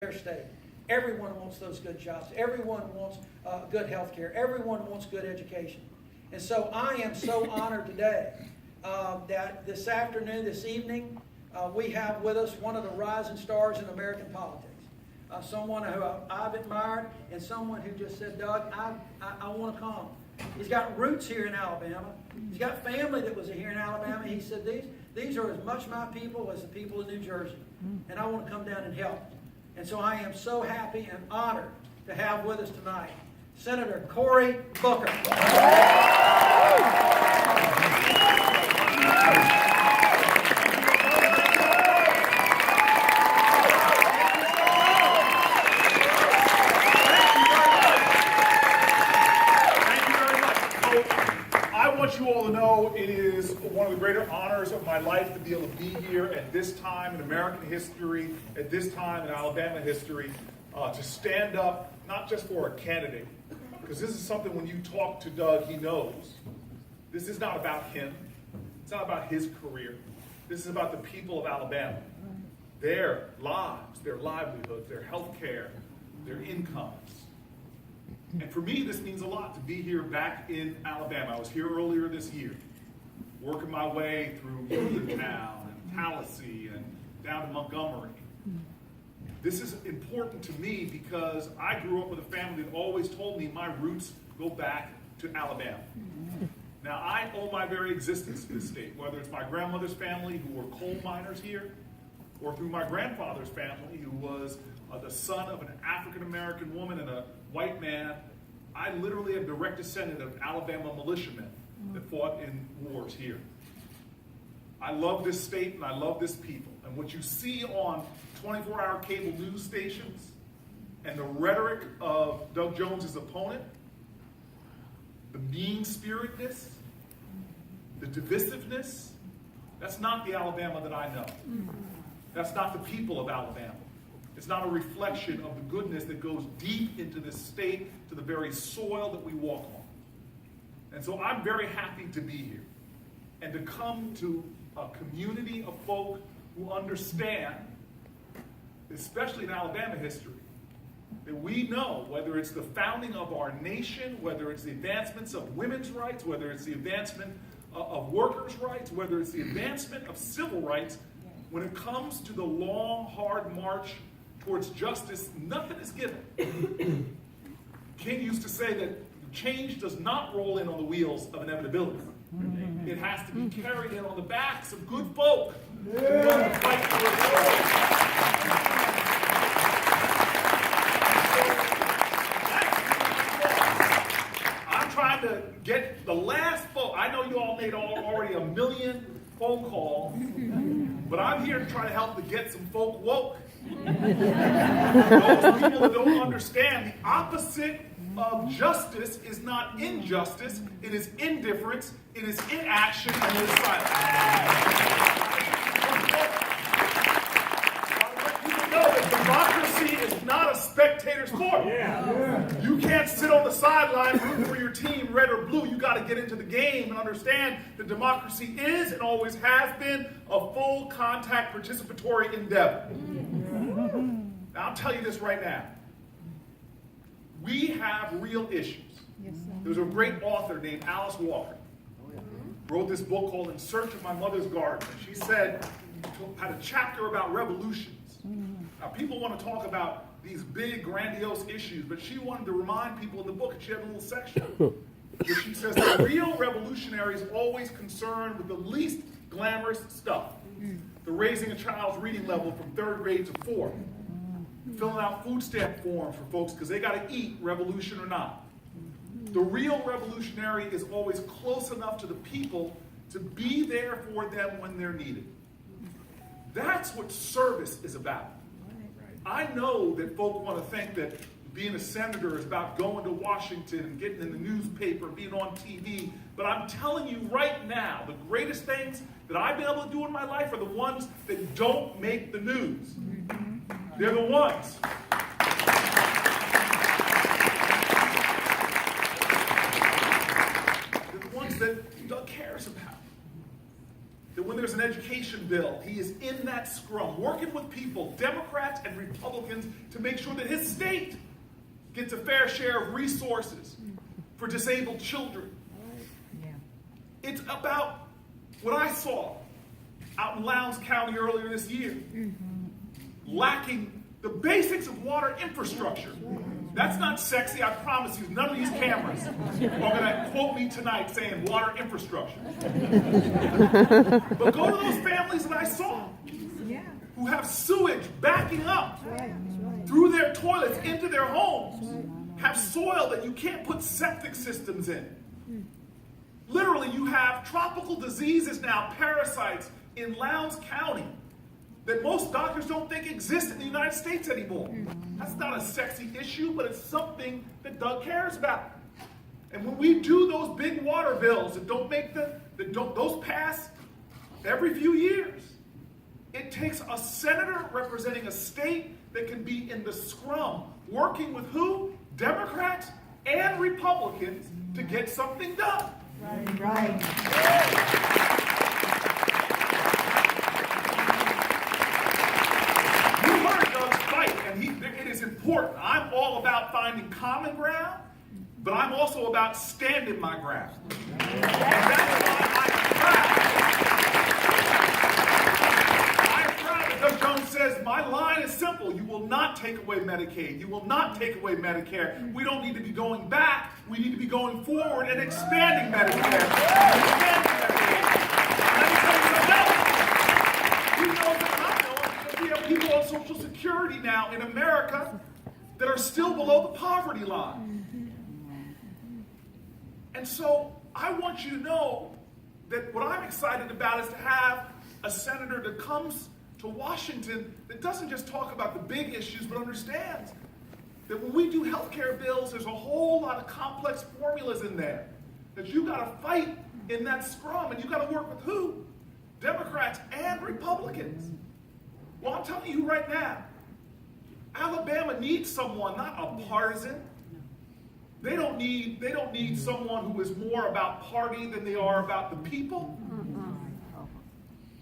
their state. Everyone wants those good jobs. Everyone wants good health care. Everyone wants good education. And so I am so honored today that this afternoon, this evening, we have with us one of the rising stars in American politics. Someone who I've admired and someone who just said, Doug, I want to come. He's got roots here in Alabama. He's got family that was here in Alabama. He said, these are as much my people as the people of New Jersey. And I want to come down and help. And so I am so happy and honored to have with us tonight Senator Cory Booker. You all to know it is one of the greater honors of my life to be able to be here at this time in American history, at this time in Alabama history, to stand up not just for a candidate, because this is something when you talk to Doug, he knows. This is not about him. It's not about his career. This is about the people of Alabama, their lives, their livelihoods, their health care, their incomes. And for me, this means a lot to be here back in Alabama. I was here earlier this year, working my way through Uniontown and Tallahassee and down to Montgomery. This is important to me because I grew up with a family that always told me my roots go back to Alabama. Now, I owe my very existence to this state, whether it's my grandmother's family who were coal miners here, or through my grandfather's family who was the son of an African-American woman and a white man. I literally am direct descendant of Alabama militiamen that fought in wars here. I love this state and I love this people. And what you see on 24-hour cable news stations and the rhetoric of Doug Jones's opponent, the mean-spiritedness, the divisiveness, that's not the Alabama that I know. That's not the people of Alabama. It's not a reflection of the goodness that goes deep into this state, to the very soil that we walk on. And so I'm very happy to be here and to come to a community of folk who understand, especially in Alabama history, that we know whether it's the founding of our nation, whether it's the advancements of women's rights, whether it's the advancement of workers' rights, whether it's the advancement of civil rights, when it comes to the long, hard march towards justice, nothing is given. King used to say that change does not roll in on the wheels of inevitability. It has to be carried in on the backs of good folk who want to fight for it. I'm trying to get the last folk. I know you all made already 1 million phone calls, but I'm here to try to help to get some folk woke. Those people that don't understand the opposite of justice is not injustice, it is indifference, it is inaction, and it is silence. I want you to know that democracy is not a spectator sport. You can't sit on the sideline rooting for your team, red or blue. You got to get into the game and understand that democracy is and always has been a full contact participatory endeavor. Now, I'll tell you this right now. We have real issues. Yes, there was a great author named Alice Walker. Wrote this book called In Search of My Mother's Garden. She said, had a chapter about revolutions. Now, people want to talk about these big, grandiose issues, but she wanted to remind people in the book, and she had a little section where she says the real revolutionary is always concerned with the least glamorous stuff. The raising a child's reading level from 3rd grade to 4th. Filling out food stamp forms for folks because they got to eat, revolution or not. The real revolutionary is always close enough to the people to be there for them when they're needed. That's what service is about. I know that folk want to think that being a senator is about going to Washington and getting in the newspaper, being on TV, but I'm telling you right now, the greatest things that I've been able to do in my life are the ones that don't make the news. They're the ones. They're the ones that Doug cares about. that when there's an education bill, he is in that scrum, working with people, Democrats and Republicans, to make sure that his state gets a fair share of resources for disabled children. It's about what I saw out in Lowndes County earlier this year, lacking the basics of water infrastructure. That's not sexy, I promise you. None of these cameras are going to quote me tonight saying water infrastructure. But go to those families that I saw who have sewage backing up through their toilets into their homes, have soil that you can't put septic systems in. Literally, you have tropical diseases now, parasites in Lowndes County that most doctors don't think exist in the United States anymore. That's not a sexy issue, but it's something that Doug cares about. And when we do those big water bills that those pass every few years, it takes a senator representing a state that can be in the scrum, working with who? Democrats and Republicans to get something done. Right. You heard Doug's fight, and it is important. I'm all about finding common ground, but I'm also about standing my ground. And that's why I'm proud that Doug Jones says, my line is simple. You will not take away Medicaid. You will not take away Medicare. We don't need to be going back. We need to be going forward and expanding Medicare. Let me tell you something else. You know that I know that we have people on Social Security now in America that are still below the poverty line. And so I want you to know that what I'm excited about is to have a senator that comes to Washington that doesn't just talk about the big issues, but understands that when we do health care bills, there's a whole lot of complex formulas in there that you got to fight in that scrum, and you got to work with who? Democrats and Republicans. Well, I'm telling you right now, Alabama needs someone, not a partisan. They don't need someone who is more about party than they are about the people.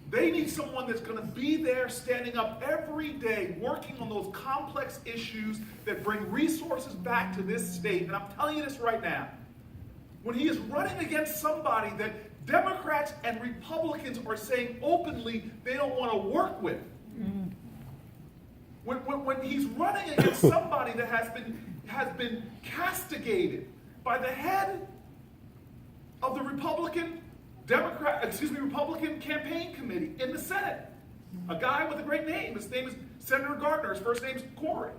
They need someone that's going to be there standing up every day working on those complex issues that bring resources back to this state. And I'm telling you this right now. When he is running against somebody that Democrats and Republicans are saying openly they don't want to work with. When he's running against somebody that has been castigated by the head of the Republican campaign committee in the Senate. A guy with a great name. His name is Senator Gardner. His first name is Corey.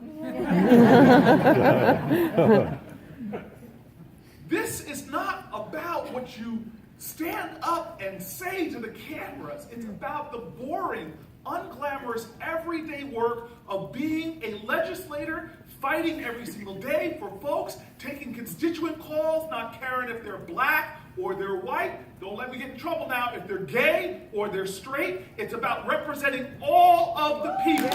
This is not about what you stand up and say to the cameras. It's about the boring, unglamorous, everyday work of being a legislator, fighting every single day for folks, taking constituent calls, not caring if they're black or they're white. Don't let me get in trouble now. If they're gay or they're straight, it's about representing all of the people.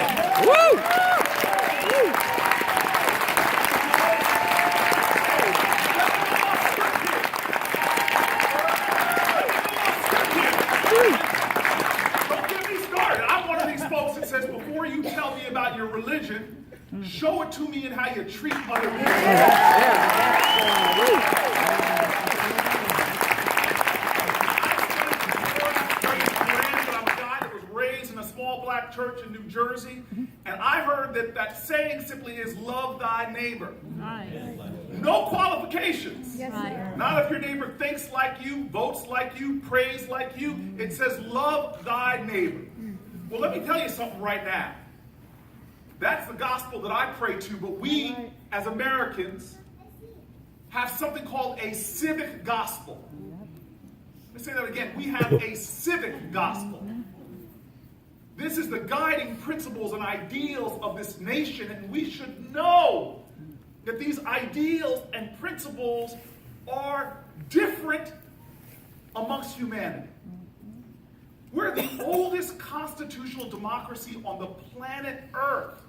Don't get me started. I'm one of these folks that says, before you tell me about your religion, show it to me in how you treat other people. Black church in New Jersey, and I heard that saying simply is love thy neighbor. No qualifications. Not if your neighbor thinks like you, votes like you, prays like you. It says love thy neighbor. Well, let me tell you something right now. That's the gospel that I pray to, but we as Americans have something called a civic gospel. Let me say that again. We have a civic gospel. This is the guiding principles and ideals of this nation, and we should know that these ideals and principles are different amongst humanity. We're the oldest constitutional democracy on the planet Earth.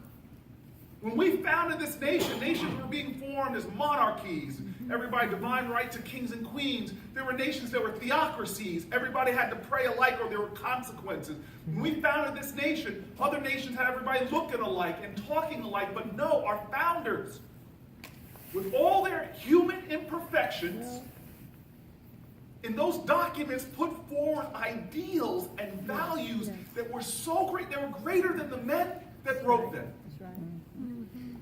When we founded this nation, nations were being formed as monarchies, everybody divine right to kings and queens. There were nations that were theocracies. Everybody had to pray alike or there were consequences. When we founded this nation, other nations had everybody looking alike and talking alike. But no, our founders, with all their human imperfections, in those documents put forward ideals and values that were so great, they were greater than the men that wrote them.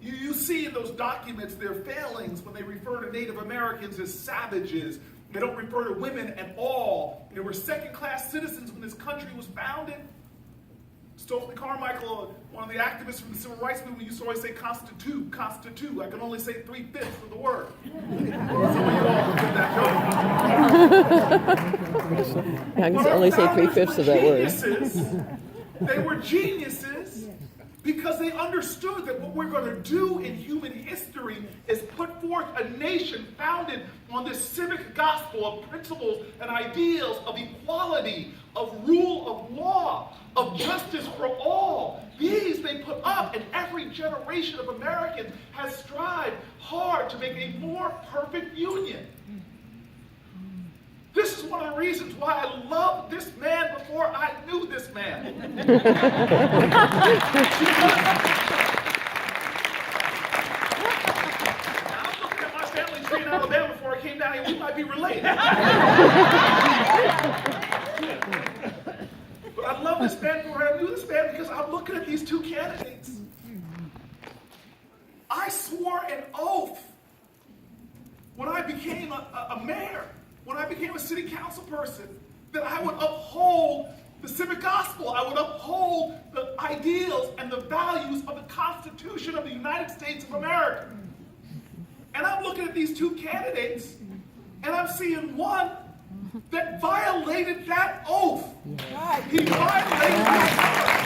You see in those documents their failings when they refer to Native Americans as savages. They don't refer to women at all. They were second-class citizens when this country was founded. Stokely Carmichael, one of the activists from the Civil Rights Movement, used to always say, constitute, constitute. I can only say 3/5 of the word. Some of you all did that joke. I can only say 3/5 of that word. They were geniuses because they understood that what we're going to do in human history is put forth a nation founded on this civic gospel of principles and ideals of equality, of rule of law, of justice for all. These they put up, and every generation of Americans has strived hard to make a more perfect union. This is one of the reasons why I loved this man before I knew this man. I'm looking at my family tree in Alabama before I came down here. We might be related. But I love this man before I knew this man because I'm looking at these two candidates. I swore an oath when I became a mayor, when I became a city council person, that I would uphold the civic gospel. I would uphold the ideals and the values of the Constitution of the United States of America. And I'm looking at these two candidates, and I'm seeing one that violated that oath. He violated that oath.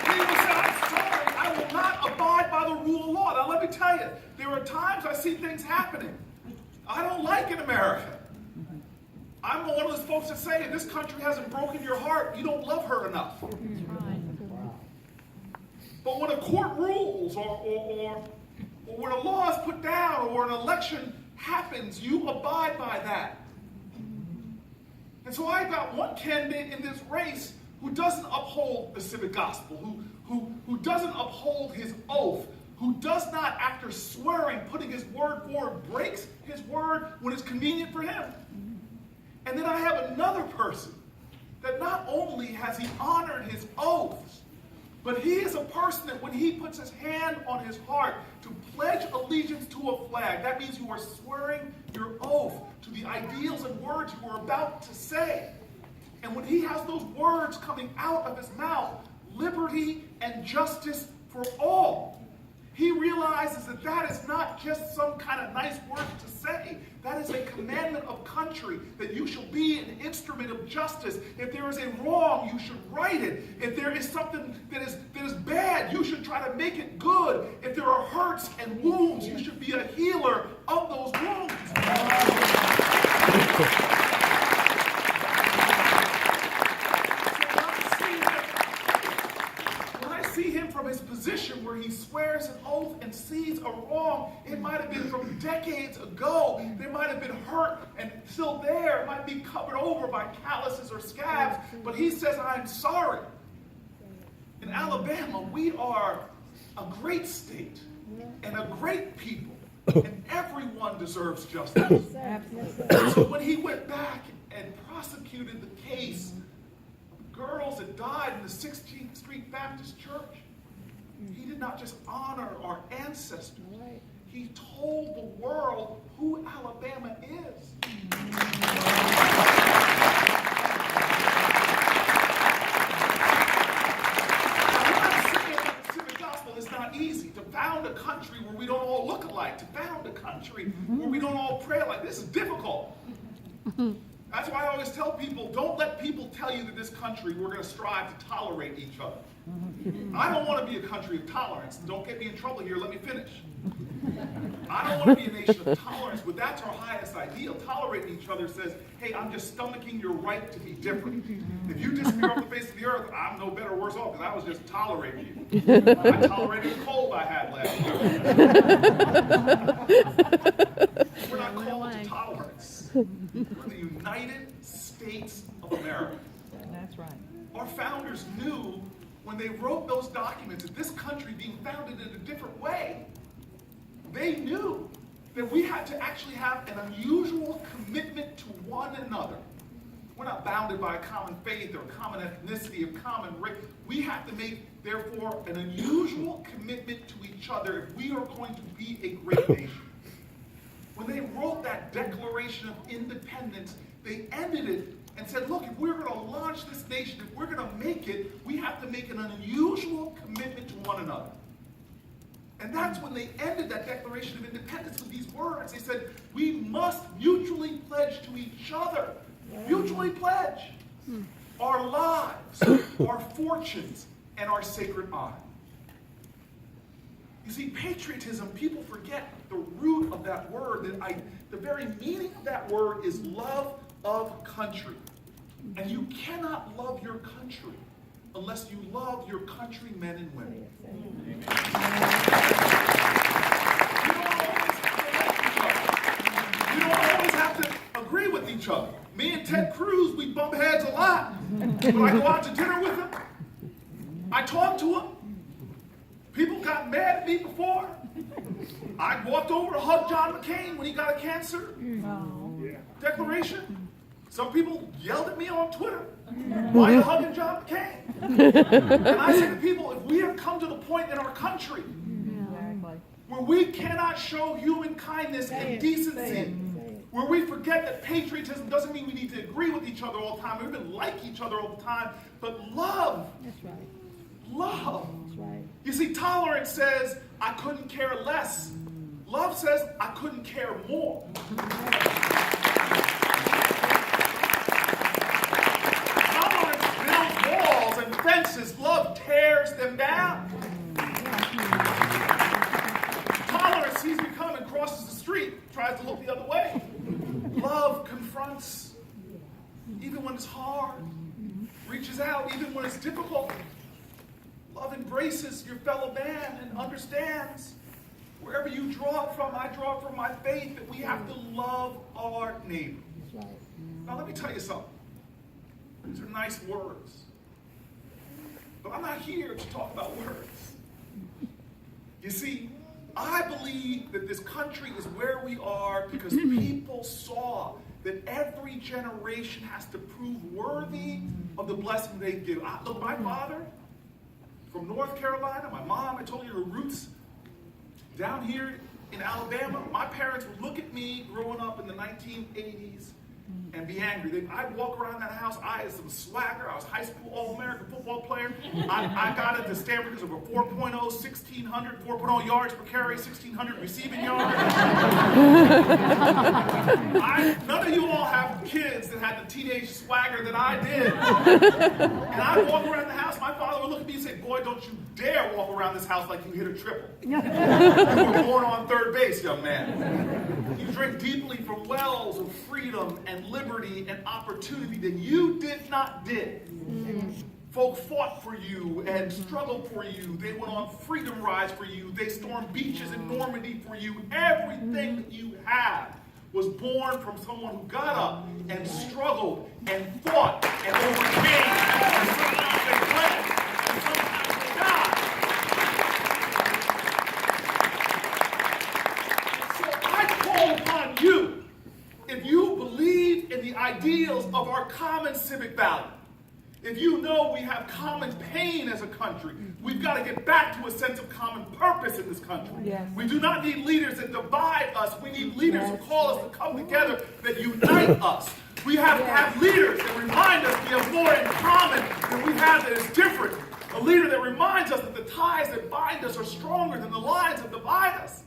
He would say, I'm sorry, I will not abide by the rule of law. Now let me tell you, there are times I see things happening I don't like in America. I'm one of those folks that say, if this country hasn't broken your heart, you don't love her enough. But when a court rules or when a law is put down or an election happens, you abide by that. And so I got one candidate in this race who doesn't uphold the civic gospel, who doesn't uphold his oath, who does not, after swearing, putting his word forward, breaks his word when it's convenient for him. And then I have another person that not only has he honored his oaths, but he is a person that when he puts his hand on his heart to pledge allegiance to a flag, that means you are swearing your oath to the ideals and words you are about to say. And when he has those words coming out of his mouth, liberty and justice for all, he realizes that that is not just some kind of nice word to say. That is a commandment of country, that you shall be an instrument of justice. If there is a wrong, you should right it. If there is something that is bad, you should try to make it good. If there are hurts and wounds, you should be a healer of those wounds. From his position where he swears an oath and sees a wrong, it might have been from decades ago. They might have been hurt and still there. It might be covered over by calluses or scabs, but he says, I'm sorry. In Alabama, we are a great state and a great people, and everyone deserves justice. So when he went back and prosecuted the case of girls that died in the 16th Street Baptist Church, he did not just honor our ancestors. He told the world who Alabama is. The civic gospel is not easy. To found a country where we don't all look alike, to found a country where we don't all pray alike, this is difficult. That's why I always tell people, don't let people tell you that this country, we're going to strive to tolerate each other. I don't want to be a country of tolerance. Don't get me in trouble here. Let me finish. I don't want to be a nation of tolerance, but that's our highest ideal. Tolerating each other says, hey, I'm just stomaching your right to be different. If you disappear off the face of the earth, I'm no better or worse off because I was just tolerating you. I tolerated the cold I had last year. We're not called to tolerance. We're the United States of America. That's right. Our founders knew when they wrote those documents that this country being founded in a different way, they knew that we had to actually have an unusual commitment to one another. We're not bounded by a common faith or a common ethnicity, a common race. We have to make, therefore, an unusual commitment to each other if we are going to be a great nation. When they wrote that Declaration of Independence, they ended it and said, look, if we're going to launch this nation, if we're going to make it, we have to make an unusual commitment to one another. And that's when they ended that Declaration of Independence with these words. They said, we must mutually pledge to each other. Mutually pledge our lives, our fortunes, and our sacred honor. You see, patriotism, people forget the root of that word. The very meaning of that word is love of country. And you cannot love your country unless you love your countrymen and women. You don't always have to agree with each other. Me and Ted Cruz, we bump heads a lot. When I go out to dinner with him, I talk to him. People got mad at me before. I walked over to hug John McCain when he got a cancer declaration. Some people yelled at me on Twitter. Why are you hugging John McCain? And I say to people, if we have come to the point in our country where we cannot show human kindness and decency, where we forget that patriotism doesn't mean we need to agree with each other all the time, or even like each other all the time, but love. That's right. Love. That's right. You see, tolerance says, I couldn't care less. Love says, I couldn't care more. Tolerance builds walls and fences. Love tears them down. Tolerance sees me coming, crosses the street, tries to look the other way. Love confronts, even when it's hard. Reaches out, even when it's difficult. Love embraces your fellow man and understands. Wherever you draw it from, I draw it from my faith, that we have to love our neighbor. Now let me tell you something. These are nice words. But I'm not here to talk about words. You see, I believe that this country is where we are because people saw that every generation has to prove worthy of the blessing they give. Look, my father from North Carolina, my mom, I told you her roots down here in Alabama. My parents would look at me growing up in the 1980s and be angry. I'd walk around that house. I had some swagger. I was high school All-American football player. I got into Stanford because of a 4.0, 1,600, 4.0 yards per carry, 1,600 receiving yards. None of you all have kids that had the teenage swagger that I did. And I'd walk around the house. My father would look at me and say, boy, don't you dare walk around this house like you hit a triple. You were born on third base, young man. You drink deeply from wells of freedom and liberty and opportunity that you did not dig. Folk fought for you and struggled for you. They went on freedom rides for you. They stormed beaches in Normandy for you. Everything that you have was born from someone who got up and struggled and fought and overcame. And sometimes they bled. And sometimes they died. So I call upon you, if you believe in the ideals of our common civic value, if you know we have common pain as a country, we've got to get back to a sense of common purpose in this country. Yes. We do not need leaders that divide us. We need leaders who call us to come together, that unite us. We have to have leaders that remind us we have more in common than we have that is different. A leader that reminds us that the ties that bind us are stronger than the lines that divide us.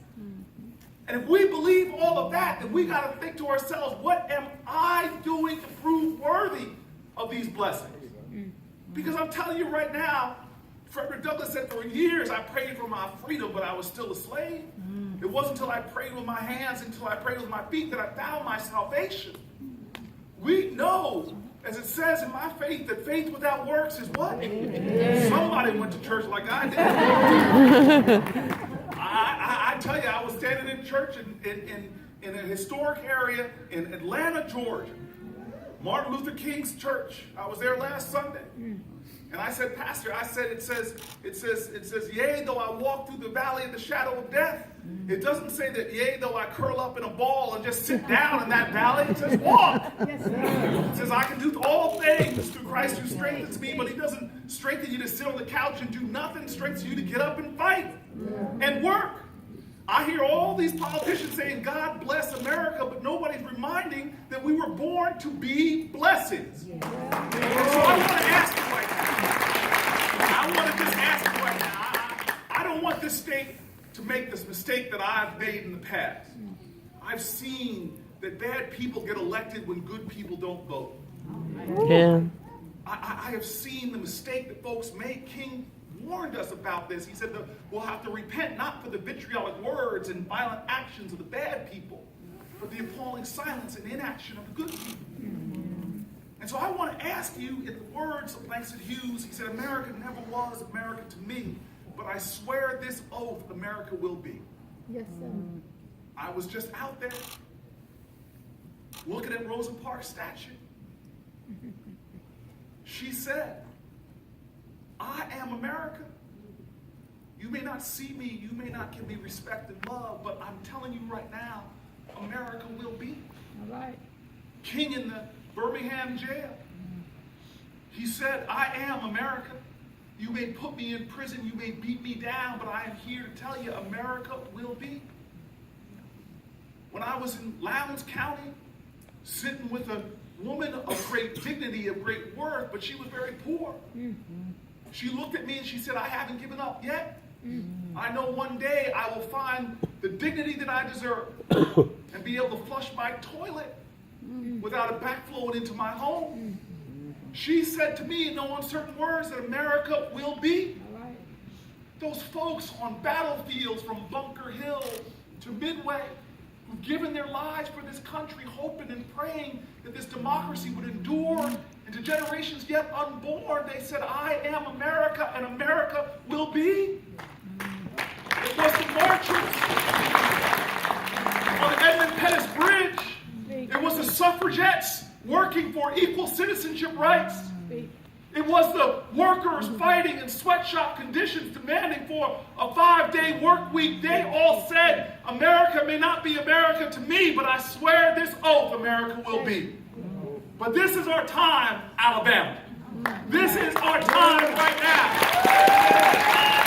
And if we believe all of that, then we got to think to ourselves, what am I doing to prove worthy of these blessings? Because I'm telling you right now, Frederick Douglass said, for years I prayed for my freedom, but I was still a slave. It wasn't until I prayed with my hands, until I prayed with my feet, that I found my salvation. We know, as it says in my faith, that faith without works is what? Somebody went to church like I did. I tell you, I was standing in church in a historic area in Atlanta, Georgia. Martin Luther King's church. I was there last Sunday. And I said, Pastor, it says, yea, though I walk through the valley of the shadow of death. It doesn't say that, yea, though I curl up in a ball and just sit down in that valley. It says, walk. It says, I can do all things through Christ who strengthens me, but he doesn't strengthen you to sit on the couch and do nothing. It strengthens you to get up and fight and work. I hear all these politicians saying, God bless America, but nobody's reminding that we were born to be blessings. And so I want to ask you right now. I want to just ask you right now. I don't want this state to make this mistake that I've made in the past. I've seen that bad people get elected when good people don't vote. Yeah. I have seen the mistake that folks make. King warned us about this. He said that we'll have to repent not for the vitriolic words and violent actions of the bad people, but the appalling silence and inaction of the good people. And so I want to ask you, in the words of Langston Hughes, he said, America never was America to me, but I swear this oath, America will be. Yes, sir. I was just out there looking at Rosa Parks' statue. She said, I am America. You may not see me, you may not give me respect and love, but I'm telling you right now, America will be. All right. King in the Birmingham jail, he said, I am America. You may put me in prison, you may beat me down, but I am here to tell you, America will be. When I was in Lowndes County, sitting with a woman of great dignity, of great worth, but she was very poor. She looked at me and she said, I haven't given up yet. I know one day I will find the dignity that I deserve and be able to flush my toilet without it backflowing into my home. She said to me in no uncertain words that America will be. Those folks on battlefields from Bunker Hill to Midway who've given their lives for this country, hoping and praying that this democracy would endure into generations yet unborn, they said, I am America, and America will be. It was the marchers on the Edmund Pettus Bridge. It was the suffragettes working for equal citizenship rights. It was the workers fighting in sweatshop conditions, demanding for a 5-day work week. They all said, America may not be America to me, but I swear this oath, America will be. But this is our time, Alabama. This is our time right now.